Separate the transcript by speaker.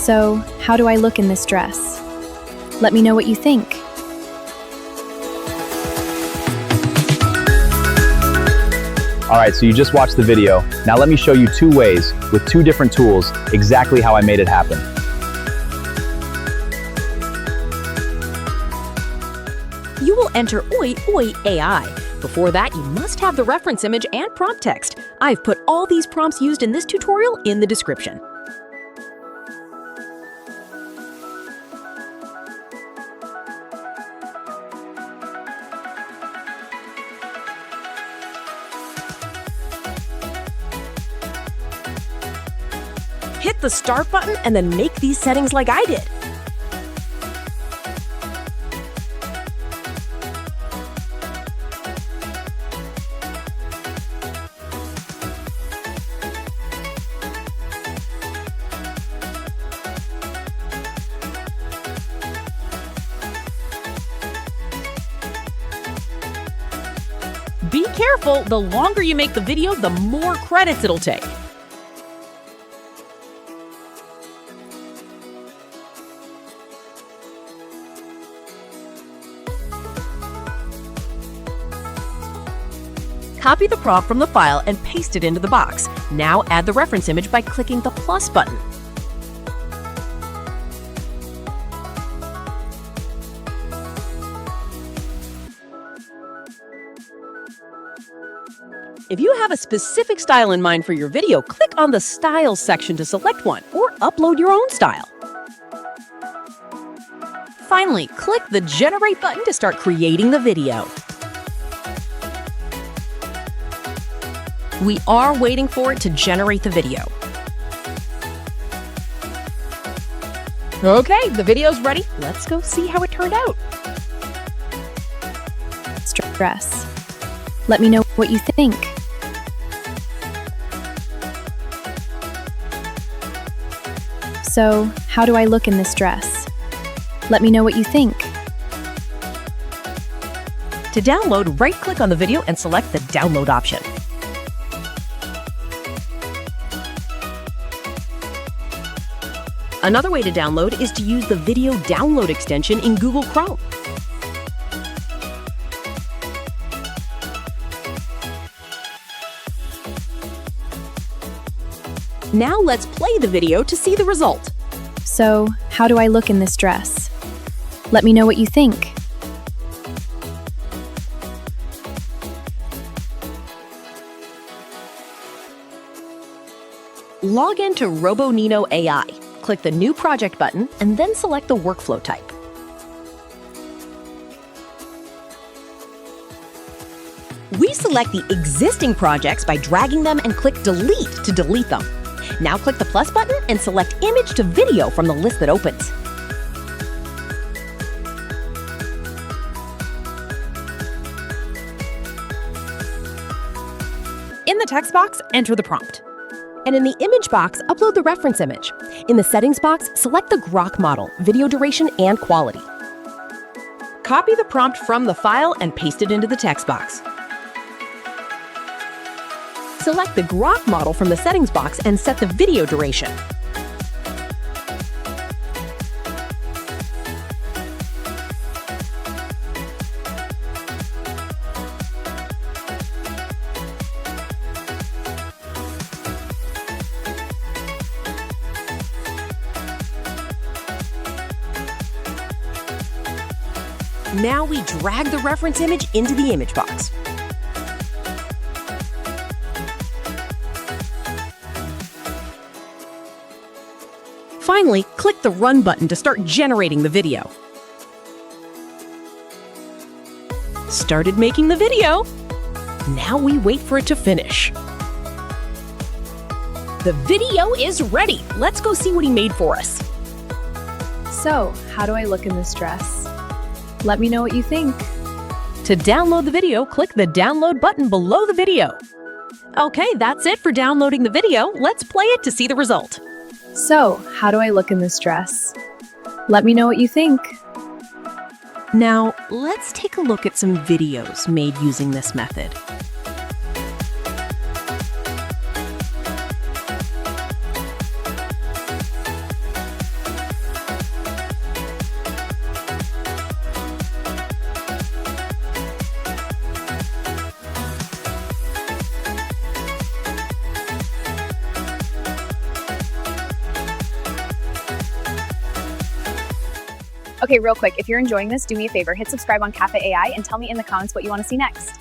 Speaker 1: So, how do I look in this dress? Let me know what you think.
Speaker 2: Alright, so you just watched the video. Now let me show you 2 ways, with 2 different tools, exactly how I made it happen.
Speaker 3: You will enter Oiioii AI. Before that, you must have the reference image and prompt text. I've put all these prompts used in this tutorial in the description. Hit the Start button and then make these settings like I did. Be careful, the longer you make the video, the more credits it'll take. Copy the prompt from the file and paste it into the box. Now add the reference image by clicking the plus button. If you have a specific style in mind for your video, click on the Styles section to select one, or upload your own style. Finally, click the Generate button to start creating the video. We are waiting for it to generate the video. Okay, the video's ready. Let's go see how it turned out.
Speaker 1: Dress. Let me know what you think. So, how do I look in this dress? Let me know what you think.
Speaker 3: To download, right-click on the video and select the Download option. Another way to download is to use the Video Download extension in Google Chrome. Now let's play the video to see the result.
Speaker 1: So, how do I look in this dress? Let me know what you think.
Speaker 3: Log into Roboneo AI. Click the New Project button and then select the workflow type. We select the existing projects by dragging them and click Delete to delete them. Now click the plus button and select Image to Video from the list that opens. In the text box, enter the prompt. And in the image box, upload the reference image. In the settings box, select the Grok model, video duration, and quality. Copy the prompt from the file and paste it into the text box. Select the Grok model from the settings box and set the video duration. Now we drag the reference image into the image box. Finally, click the Run button to start generating the video. Started making the video. Now we wait for it to finish. The video is ready. Let's go see what he made for us.
Speaker 1: So, how do I look in this dress? Let me know what you think.
Speaker 3: To download the video, click the Download button below the video. Okay, that's it for downloading the video. Let's play it to see the result.
Speaker 1: So, how do I look in this dress? Let me know what you think.
Speaker 3: Now, let's take a look at some videos made using this method.
Speaker 1: Okay, real quick, if you're enjoying this, do me a favor, hit subscribe on Cafe AI and tell me in the comments what you want to see next.